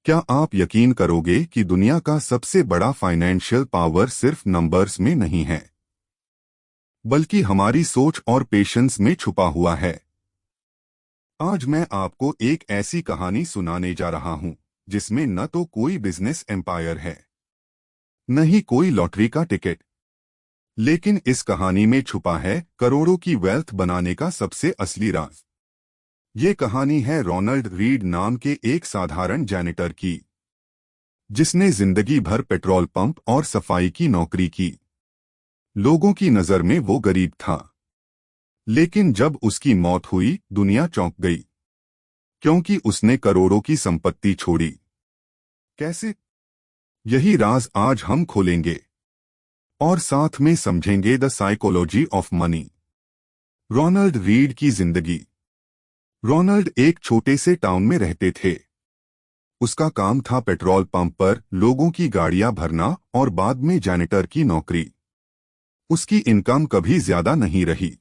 क्या आप यकीन करोगे कि दुनिया का सबसे बड़ा फाइनेंशियल पावर सिर्फ नंबर्स में नहीं है, बल्कि हमारी सोच और पेशेंस में छुपा हुआ है। आज मैं आपको एक ऐसी कहानी सुनाने जा रहा हूं जिसमें न तो कोई बिजनेस एम्पायर है, न ही कोई लॉटरी का टिकट, लेकिन इस कहानी में छुपा है करोड़ों की वेल्थ बनाने का सबसे असली राज। ये कहानी है रोनाल्ड रीड नाम के एक साधारण जैनिटर की, जिसने जिंदगी भर पेट्रोल पंप और सफाई की नौकरी की। लोगों की नजर में वो गरीब था, लेकिन जब उसकी मौत हुई दुनिया चौंक गई, क्योंकि उसने करोड़ों की संपत्ति छोड़ी। कैसे? यही राज आज हम खोलेंगे और साथ में समझेंगे the psychology of money. Ronald Read की जिंदगी। रोनाल्ड एक छोटे से टाउन में रहते थे। उसका काम था पेट्रोल पंप पर लोगों की गाड़ियां भरना और बाद में जैनिटर की नौकरी। उसकी इनकम कभी ज्यादा नहीं रही।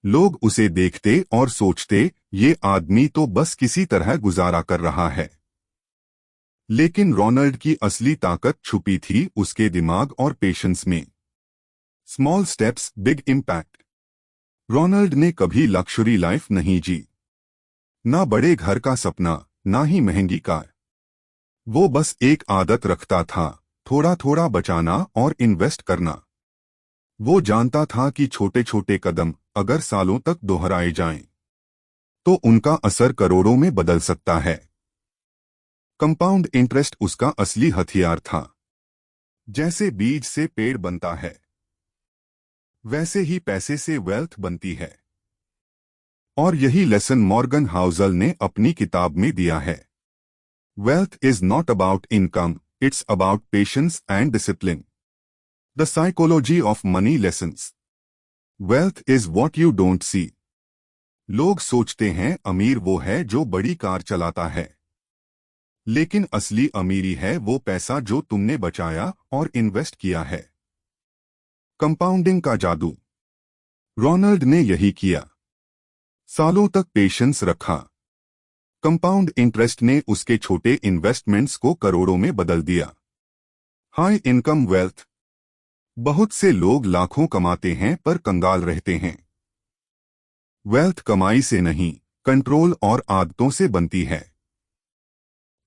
लोग उसे देखते और सोचते, ये आदमी तो बस किसी तरह गुजारा कर रहा है। लेकिन रोनाल्ड की असली ताकत छुपी थी उसके दिमाग और पेशेंस में। Small steps big impact. Ronald ने कभी लक्जरी लाइफ नहीं जी, ना बड़े घर का सपना, ना ही महंगी कार। वो बस एक आदत रखता था, थोड़ा थोड़ा बचाना और इन्वेस्ट करना। वो जानता था कि छोटे छोटे कदम अगर सालों तक दोहराए जाएं, तो उनका असर करोड़ों में बदल सकता है। कंपाउंड इंटरेस्ट उसका असली हथियार था। जैसे बीज से पेड़ बनता है, वैसे ही पैसे से वेल्थ बनती है। और यही लेसन मॉर्गन हाउसल ने अपनी किताब में दिया है। Wealth is not about income, it's about patience and discipline. The psychology of money lessons. Wealth is what you don't see. लोग सोचते हैं अमीर वो है जो बड़ी कार चलाता है, लेकिन असली अमीरी है वो पैसा जो तुमने बचाया और इन्वेस्ट किया है। कंपाउंडिंग का जादू। रोनाल्ड ने यही किया। सालों तक पेशेंस रखा। कंपाउंड इंटरेस्ट ने उसके छोटे इन्वेस्टमेंट्स को करोड़ों में बदल दिया। High income wealth. बहुत से लोग लाखों कमाते हैं पर कंगाल रहते हैं। वेल्थ कमाई से नहीं, कंट्रोल और आदतों से बनती है।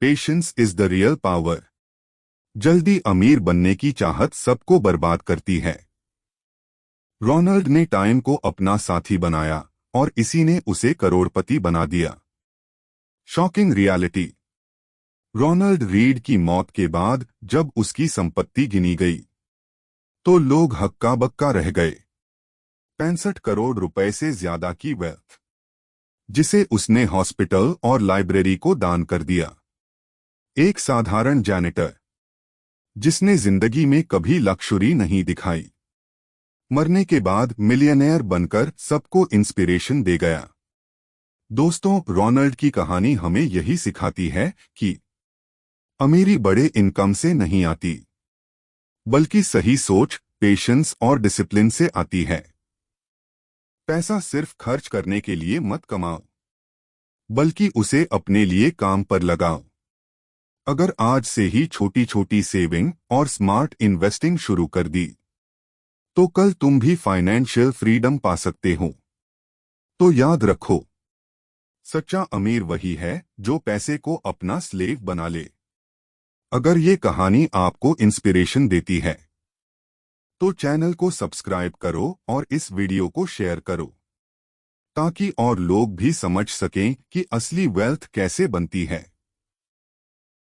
Patience is the real power. जल्दी अमीर बनने की चाहत सबको बर्बाद करती है। रोनाल्ड ने टाइम को अपना साथी बनाया और इसी ने उसे करोड़पति बना दिया। Shocking reality. रोनाल्ड रीड की मौत के बाद जब उसकी संपत्ति गिनी गई, तो लोग हक्का बक्का रह गए। 65 करोड़ रुपए से ज्यादा की वेल्थ, जिसे उसने हॉस्पिटल और लाइब्रेरी को दान कर दिया। एक साधारण जैनिटर, जिसने जिंदगी में कभी लक्जरी नहीं दिखाई, मरने के बाद मिलियनेयर बनकर सबको इंस्पिरेशन दे गया। दोस्तों, रोनाल्ड की कहानी हमें यही सिखाती है कि अमीरी बड़े इनकम से नहीं आती, बल्कि सही सोच, पेशेंस और डिसिप्लिन से आती है। पैसा सिर्फ खर्च करने के लिए मत कमाओ, बल्कि उसे अपने लिए काम पर लगाओ। अगर आज से ही छोटी छोटी सेविंग और स्मार्ट इन्वेस्टिंग शुरू कर दी, तो कल तुम भी फाइनेंशियल फ्रीडम पा सकते हो। तो याद रखो, सच्चा अमीर वही है जो पैसे को अपना स्लेव बना ले। अगर ये कहानी आपको इंस्पिरेशन देती है, तो चैनल को सब्सक्राइब करो और इस वीडियो को शेयर करो, ताकि और लोग भी समझ सकें कि असली वेल्थ कैसे बनती है।